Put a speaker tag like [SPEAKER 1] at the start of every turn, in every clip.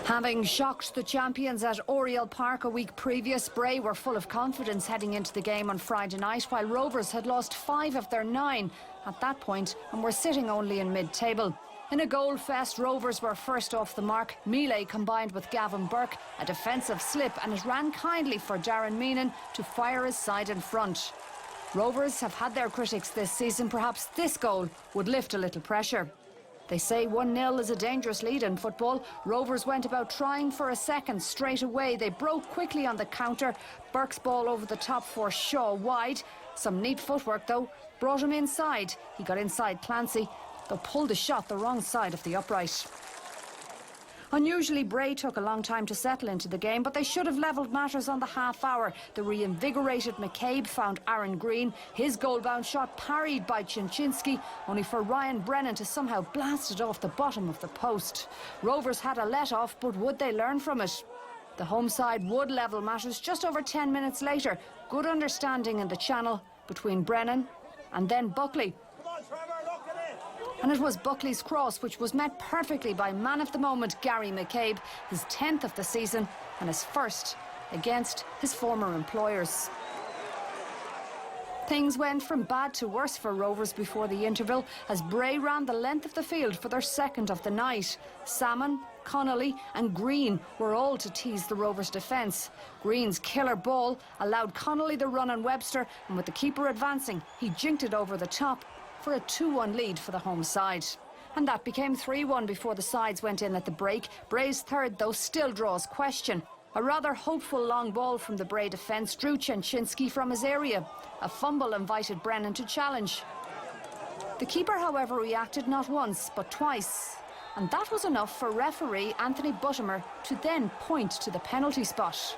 [SPEAKER 1] Having shocked the champions at Oriel Park a week previous, Bray were full of confidence heading into the game on Friday night, while Rovers had lost 5 of their 9 at that point and were sitting only in mid-table. In a goal fest, Rovers were first off the mark. Mealy combined with Gavin Burke, a defensive slip, and it ran kindly for Darren Meenan to fire his side in front. Rovers have had their critics this season. Perhaps this goal would lift a little pressure. They say 1-0 is a dangerous lead in football. Rovers went about trying for a second straight away. They broke quickly on the counter. Burke's ball over the top for Shaw wide. Some neat footwork though brought him inside. He got inside Clancy, though pulled the shot the wrong side of the upright. Unusually, Bray took a long time to settle into the game, but they should have levelled matters on the half hour. The reinvigorated McCabe found Aaron Green, his goal-bound shot parried by Chinchinski, only for Ryan Brennan to somehow blast it off the bottom of the post. Rovers had a let-off, but would they learn from it? The home side would level matters just over 10 minutes later. Good understanding in the channel between Brennan and then Buckley. And it was Buckley's cross which was met perfectly by man of the moment Gary McCabe, his 10th of the season and his first against his former employers. Things went from bad to worse for Rovers before the interval as Bray ran the length of the field for their second of the night. Salmon, Connolly and Green were all to tease the Rovers' defence. Green's killer ball allowed Connolly the run on Webster, and with the keeper advancing, he jinked it over the top for a 2-1 lead for the home side. And that became 3-1 before the sides went in at the break. Bray's third, though, still draws question. A rather hopeful long ball from the Bray defence drew Chinchinski from his area. A fumble invited Brennan to challenge. The keeper, however, reacted not once, but twice. And that was enough for referee Anthony Buttimer to then point to the penalty spot.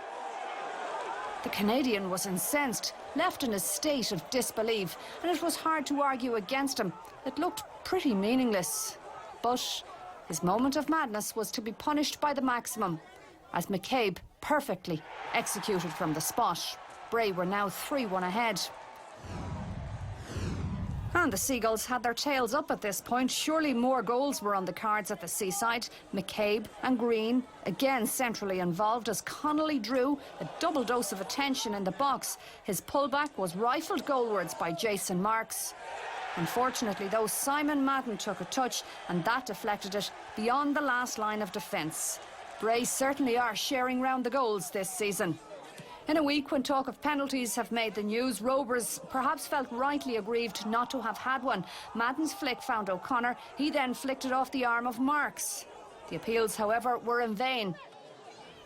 [SPEAKER 1] The Canadian was incensed, left in a state of disbelief, and it was hard to argue against him. It looked pretty meaningless. But his moment of madness was to be punished by the maximum, as McCabe perfectly executed from the spot. Bray were now 3-1 ahead. And the Seagulls had their tails up at this point. Surely more goals were on the cards at the Seaside. McCabe and Green again centrally involved as Connolly drew a double dose of attention in the box. His pullback was rifled goalwards by Jason Marks. Unfortunately, though, Simon Madden took a touch and that deflected it beyond the last line of defence. Bray certainly are sharing round the goals this season. In a week when talk of penalties have made the news, Rovers perhaps felt rightly aggrieved not to have had one. Madden's flick found O'Connor. He then flicked it off the arm of Marks. The appeals, however, were in vain.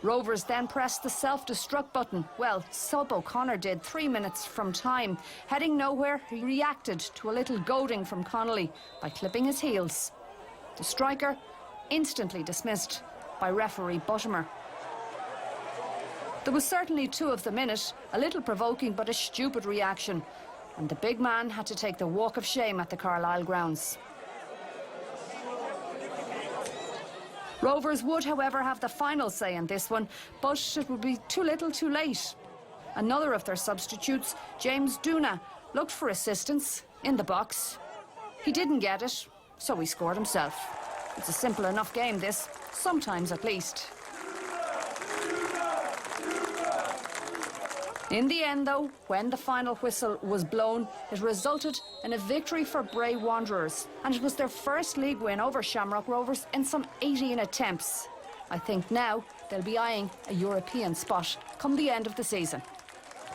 [SPEAKER 1] Rovers then pressed the self-destruct button. Well, sub O'Connor did 3 minutes from time. Heading nowhere, he reacted to a little goading from Connolly by clipping his heels. The striker instantly dismissed by referee Buttimer. There was certainly 2 of them in it, a little provoking but a stupid reaction, and the big man had to take the walk of shame at the Carlisle grounds. Rovers would, however, have the final say in this one, but it would be too little too late. Another of their substitutes, James Duna, looked for assistance in the box. He didn't get it, so he scored himself. It's a simple enough game, this, sometimes at least. In the end, though, when the final whistle was blown, it resulted in a victory for Bray Wanderers, and it was their first league win over Shamrock Rovers in some 18 attempts. I think now they'll be eyeing a European spot come the end of the season.